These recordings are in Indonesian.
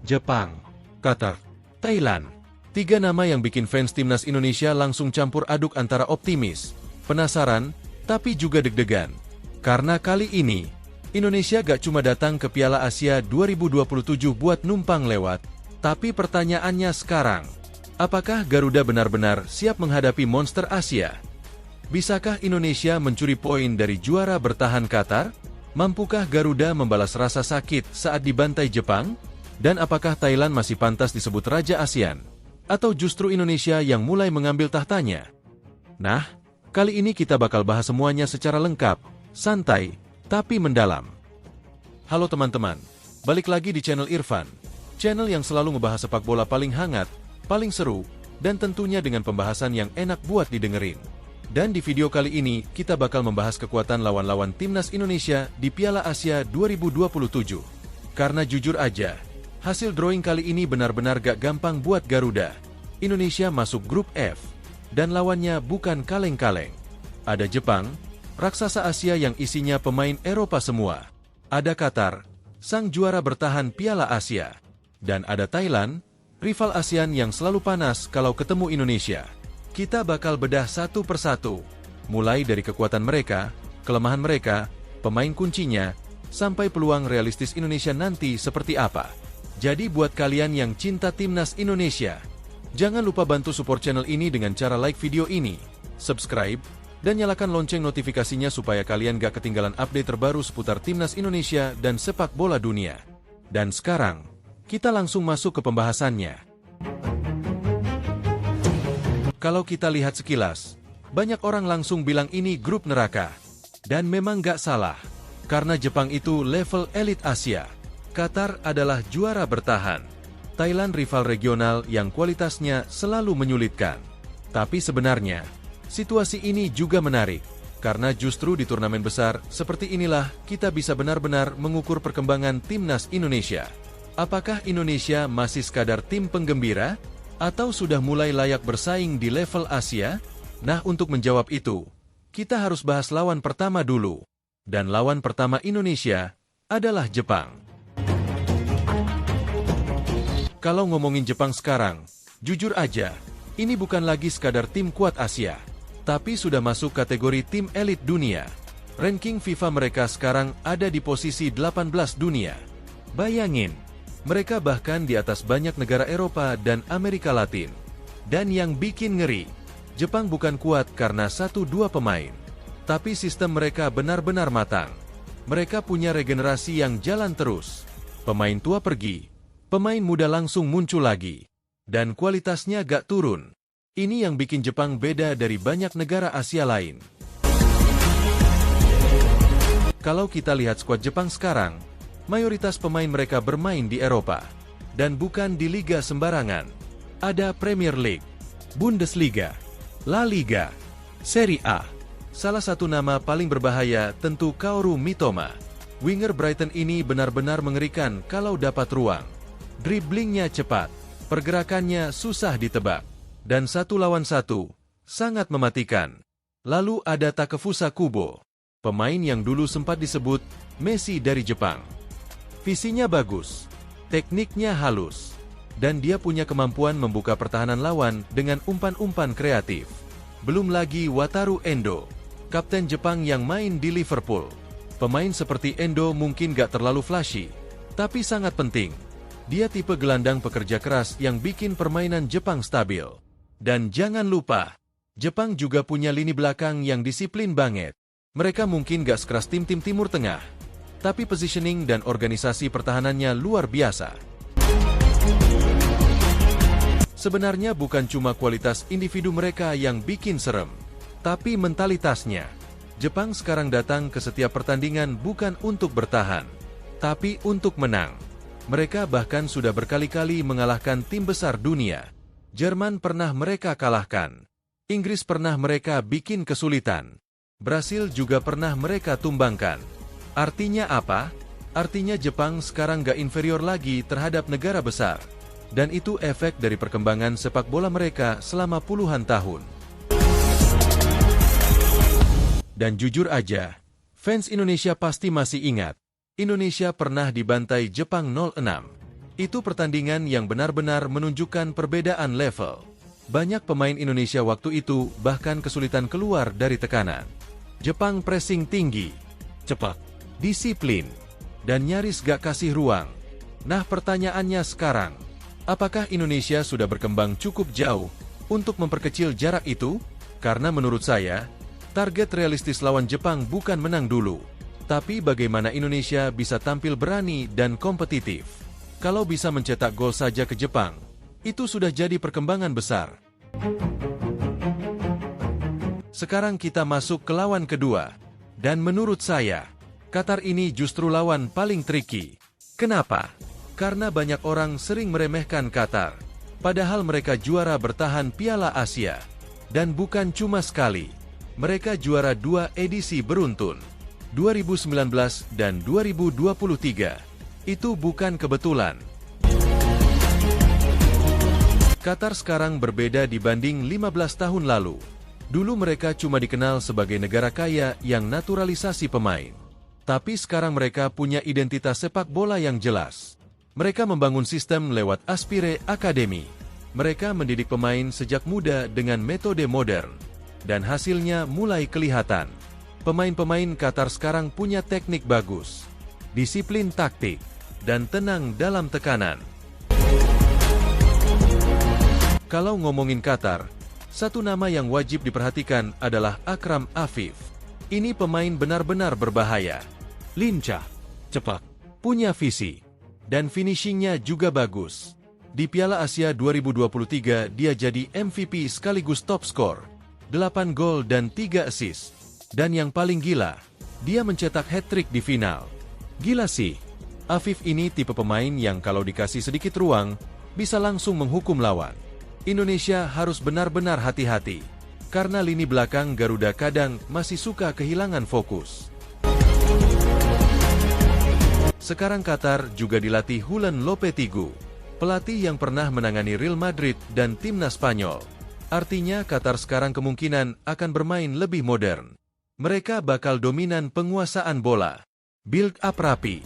Jepang, Qatar, Thailand. 3 nama yang bikin fans timnas Indonesia langsung campur aduk antara optimis, penasaran, tapi juga deg-degan. Karena kali ini, Indonesia gak cuma datang ke Piala Asia 2027 buat numpang lewat, tapi pertanyaannya sekarang, apakah Garuda benar-benar siap menghadapi monster Asia? Bisakah Indonesia mencuri poin dari juara bertahan Qatar? Mampukah Garuda membalas rasa sakit saat dibantai Jepang? Dan apakah Thailand masih pantas disebut Raja ASEAN? Atau justru Indonesia yang mulai mengambil tahtanya? Nah, kali ini kita bakal bahas semuanya secara lengkap, santai, tapi mendalam. Halo teman-teman, balik lagi di channel Irfan, channel yang selalu ngebahas sepak bola paling hangat, paling seru, dan tentunya dengan pembahasan yang enak buat didengerin. Dan di video kali ini, kita bakal membahas kekuatan lawan-lawan timnas Indonesia di Piala Asia 2027. Karena jujur aja, hasil drawing kali ini benar-benar gak gampang buat Garuda. Indonesia masuk grup F, dan lawannya bukan kaleng-kaleng. Ada Jepang, raksasa Asia yang isinya pemain Eropa semua. Ada Qatar, sang juara bertahan Piala Asia. Dan ada Thailand, rival ASEAN yang selalu panas kalau ketemu Indonesia. Kita bakal bedah satu persatu, mulai dari kekuatan mereka, kelemahan mereka, pemain kuncinya, sampai peluang realistis Indonesia nanti seperti apa. Jadi buat kalian yang cinta timnas Indonesia, jangan lupa bantu support channel ini dengan cara like video ini, subscribe, dan nyalakan lonceng notifikasinya supaya kalian gak ketinggalan update terbaru seputar timnas Indonesia dan sepak bola dunia. Dan sekarang, kita langsung masuk ke pembahasannya. Kalau kita lihat sekilas, banyak orang langsung bilang ini grup neraka. Dan memang gak salah, karena Jepang itu level elit Asia. Qatar adalah juara bertahan. Thailand rival regional yang kualitasnya selalu menyulitkan. Tapi sebenarnya, situasi ini juga menarik, karena justru di turnamen besar seperti inilah kita bisa benar-benar mengukur perkembangan timnas Indonesia. Apakah Indonesia masih sekadar tim penggembira? Atau sudah mulai layak bersaing di level Asia? Nah, untuk menjawab itu, kita harus bahas lawan pertama dulu. Dan lawan pertama Indonesia adalah Jepang. Kalau ngomongin Jepang sekarang, jujur aja, ini bukan lagi sekadar tim kuat Asia, tapi sudah masuk kategori tim elit dunia. Ranking FIFA mereka sekarang ada di posisi 18 dunia. Bayangin, mereka bahkan di atas banyak negara Eropa dan Amerika Latin. Dan yang bikin ngeri, Jepang bukan kuat karena 1-2 pemain, tapi sistem mereka benar-benar matang. Mereka punya regenerasi yang jalan terus. Pemain tua pergi, pemain muda langsung muncul lagi, dan kualitasnya gak turun. Ini yang bikin Jepang beda dari banyak negara Asia lain. Kalau kita lihat skuad Jepang sekarang, mayoritas pemain mereka bermain di Eropa, dan bukan di liga sembarangan. Ada Premier League, Bundesliga, La Liga, Serie A. Salah satu nama paling berbahaya tentu Kaoru Mitoma. Winger Brighton ini benar-benar mengerikan kalau dapat ruang. Driblingnya cepat, pergerakannya susah ditebak, dan 1 lawan 1, sangat mematikan. Lalu ada Takefusa Kubo, pemain yang dulu sempat disebut Messi dari Jepang. Visinya bagus, tekniknya halus, dan dia punya kemampuan membuka pertahanan lawan dengan umpan-umpan kreatif. Belum lagi Wataru Endo, kapten Jepang yang main di Liverpool. Pemain seperti Endo mungkin gak terlalu flashy, tapi sangat penting. Dia tipe gelandang pekerja keras yang bikin permainan Jepang stabil. Dan jangan lupa, Jepang juga punya lini belakang yang disiplin banget. Mereka mungkin gak sekeras tim-tim Timur Tengah, tapi positioning dan organisasi pertahanannya luar biasa. Sebenarnya bukan cuma kualitas individu mereka yang bikin serem, tapi mentalitasnya. Jepang sekarang datang ke setiap pertandingan bukan untuk bertahan, tapi untuk menang. Mereka bahkan sudah berkali-kali mengalahkan tim besar dunia. Jerman pernah mereka kalahkan. Inggris pernah mereka bikin kesulitan. Brasil juga pernah mereka tumbangkan. Artinya apa? Artinya Jepang sekarang gak inferior lagi terhadap negara besar. Dan itu efek dari perkembangan sepak bola mereka selama puluhan tahun. Dan jujur aja, fans Indonesia pasti masih ingat, Indonesia pernah dibantai Jepang 0-6. Itu pertandingan yang benar-benar menunjukkan perbedaan level. Banyak pemain Indonesia waktu itu bahkan kesulitan keluar dari tekanan. Jepang pressing tinggi, cepat, disiplin, dan nyaris gak kasih ruang. Nah pertanyaannya sekarang, apakah Indonesia sudah berkembang cukup jauh untuk memperkecil jarak itu? Karena menurut saya, target realistis lawan Jepang bukan menang dulu, tapi bagaimana Indonesia bisa tampil berani dan kompetitif. Kalau bisa mencetak gol saja ke Jepang, itu sudah jadi perkembangan besar. Sekarang kita masuk ke lawan kedua. Dan menurut saya, Qatar ini justru lawan paling tricky. Kenapa? Karena banyak orang sering meremehkan Qatar. Padahal mereka juara bertahan Piala Asia. Dan bukan cuma sekali. Mereka juara 2 edisi beruntun. 2019 dan 2023. Itu bukan kebetulan. Qatar sekarang berbeda dibanding 15 tahun lalu. Dulu mereka cuma dikenal sebagai negara kaya yang naturalisasi pemain. Tapi sekarang mereka punya identitas sepak bola yang jelas. Mereka membangun sistem lewat Aspire Academy. Mereka mendidik pemain sejak muda dengan metode modern. Dan hasilnya mulai kelihatan. Pemain-pemain Qatar sekarang punya teknik bagus, disiplin taktik, dan tenang dalam tekanan. Kalau ngomongin Qatar, satu nama yang wajib diperhatikan adalah Akram Afif. Ini pemain benar-benar berbahaya. Lincah, cepat, punya visi, dan finishingnya juga bagus. Di Piala Asia 2023 dia jadi MVP sekaligus top skor, 8 gol dan 3 assist. Dan yang paling gila, dia mencetak hat-trick di final. Gila sih. Afif ini tipe pemain yang kalau dikasih sedikit ruang, bisa langsung menghukum lawan. Indonesia harus benar-benar hati-hati, karena lini belakang Garuda kadang masih suka kehilangan fokus. Sekarang Qatar juga dilatih Julen Lopetegui, pelatih yang pernah menangani Real Madrid dan timnas Spanyol. Artinya Qatar sekarang kemungkinan akan bermain lebih modern. Mereka bakal dominan penguasaan bola, build up rapi,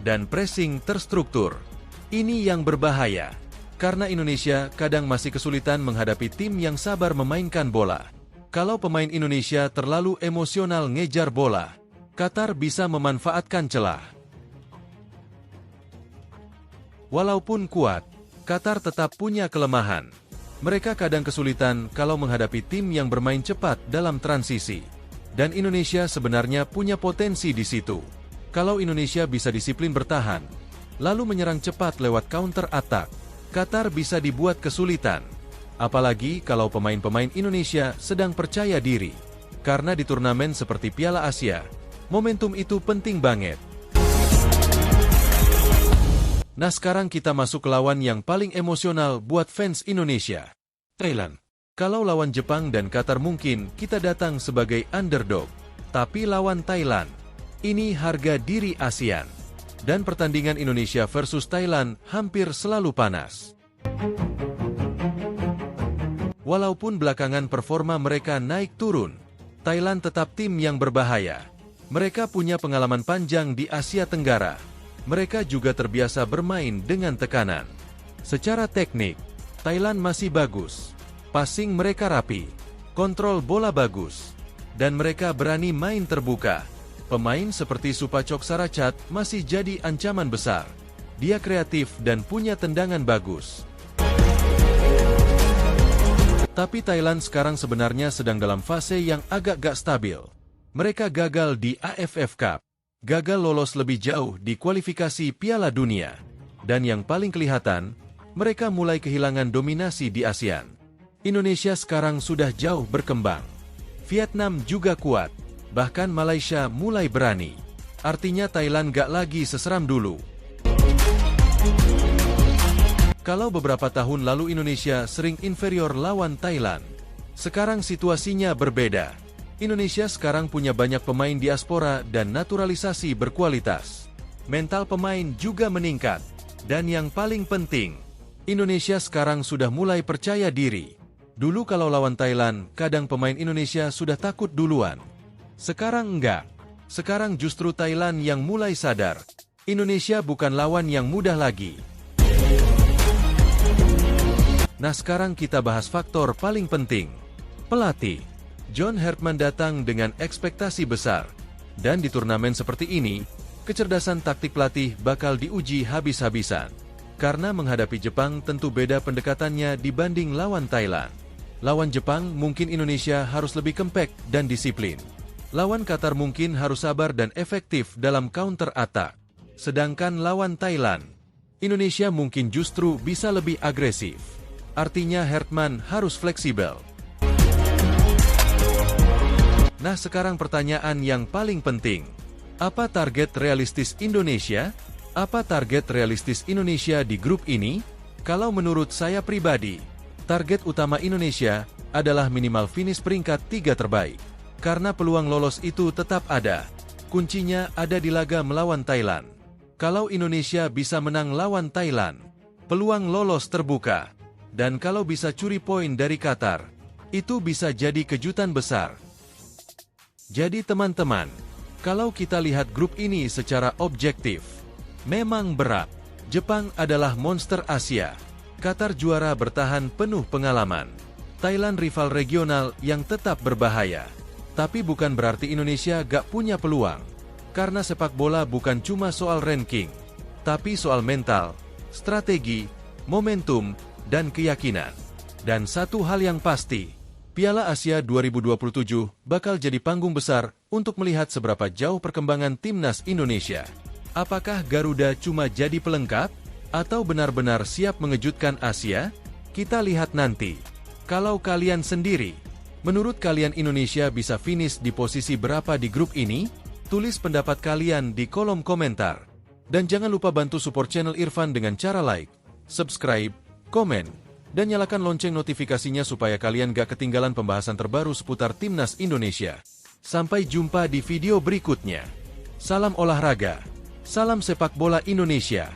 dan pressing terstruktur. Ini yang berbahaya, karena Indonesia kadang masih kesulitan menghadapi tim yang sabar memainkan bola. Kalau pemain Indonesia terlalu emosional ngejar bola, Qatar bisa memanfaatkan celah. Walaupun kuat, Qatar tetap punya kelemahan. Mereka kadang kesulitan kalau menghadapi tim yang bermain cepat dalam transisi. Dan Indonesia sebenarnya punya potensi di situ. Kalau Indonesia bisa disiplin bertahan, lalu menyerang cepat lewat counter attack, Qatar bisa dibuat kesulitan. Apalagi kalau pemain-pemain Indonesia sedang percaya diri. Karena di turnamen seperti Piala Asia, momentum itu penting banget. Nah sekarang kita masuk ke lawan yang paling emosional buat fans Indonesia. Thailand. Kalau lawan Jepang dan Qatar mungkin kita datang sebagai underdog. Tapi lawan Thailand, ini harga diri ASEAN. Dan pertandingan Indonesia versus Thailand hampir selalu panas. Walaupun belakangan performa mereka naik turun, Thailand tetap tim yang berbahaya. Mereka punya pengalaman panjang di Asia Tenggara. Mereka juga terbiasa bermain dengan tekanan. Secara teknik, Thailand masih bagus. Passing mereka rapi, kontrol bola bagus, dan mereka berani main terbuka. Pemain seperti Supacok Saracat masih jadi ancaman besar. Dia kreatif dan punya tendangan bagus. Tapi Thailand sekarang sebenarnya sedang dalam fase yang agak gak stabil. Mereka gagal di AFF Cup, gagal lolos lebih jauh di kualifikasi Piala Dunia. Dan yang paling kelihatan, mereka mulai kehilangan dominasi di ASEAN. Indonesia sekarang sudah jauh berkembang. Vietnam juga kuat, bahkan Malaysia mulai berani. Artinya Thailand gak lagi seseram dulu. Kalau beberapa tahun lalu Indonesia sering inferior lawan Thailand, sekarang situasinya berbeda. Indonesia sekarang punya banyak pemain diaspora dan naturalisasi berkualitas. Mental pemain juga meningkat. Dan yang paling penting, Indonesia sekarang sudah mulai percaya diri. Dulu kalau lawan Thailand, kadang pemain Indonesia sudah takut duluan. Sekarang enggak. Sekarang justru Thailand yang mulai sadar. Indonesia bukan lawan yang mudah lagi. Nah sekarang kita bahas faktor paling penting. Pelatih. John Herdman datang dengan ekspektasi besar. Dan di turnamen seperti ini, kecerdasan taktik pelatih bakal diuji habis-habisan. Karena menghadapi Jepang tentu beda pendekatannya dibanding lawan Thailand. Lawan Jepang mungkin Indonesia harus lebih compact dan disiplin. Lawan Qatar mungkin harus sabar dan efektif dalam counter attack. Sedangkan lawan Thailand, Indonesia mungkin justru bisa lebih agresif. Artinya Herdman harus fleksibel. Nah sekarang pertanyaan yang paling penting. Apa target realistis Indonesia? Apa target realistis Indonesia di grup ini? Kalau menurut saya pribadi, target utama Indonesia adalah minimal finish peringkat 3 terbaik. Karena peluang lolos itu tetap ada. Kuncinya ada di laga melawan Thailand. Kalau Indonesia bisa menang lawan Thailand, peluang lolos terbuka. Dan kalau bisa curi poin dari Qatar, itu bisa jadi kejutan besar. Jadi teman-teman, kalau kita lihat grup ini secara objektif, memang berat. Jepang adalah monster Asia. Qatar juara bertahan penuh pengalaman. Thailand rival regional yang tetap berbahaya. Tapi bukan berarti Indonesia gak punya peluang. Karena sepak bola bukan cuma soal ranking, tapi soal mental, strategi, momentum, dan keyakinan. Dan satu hal yang pasti, Piala Asia 2027 bakal jadi panggung besar untuk melihat seberapa jauh perkembangan timnas Indonesia. Apakah Garuda cuma jadi pelengkap? Atau benar-benar siap mengejutkan Asia? Kita lihat nanti. Kalau kalian sendiri, menurut kalian Indonesia bisa finish di posisi berapa di grup ini? Tulis pendapat kalian di kolom komentar. Dan jangan lupa bantu support channel Irfan dengan cara like, subscribe, komen, dan nyalakan lonceng notifikasinya supaya kalian gak ketinggalan pembahasan terbaru seputar timnas Indonesia. Sampai jumpa di video berikutnya. Salam olahraga. Salam sepak bola Indonesia.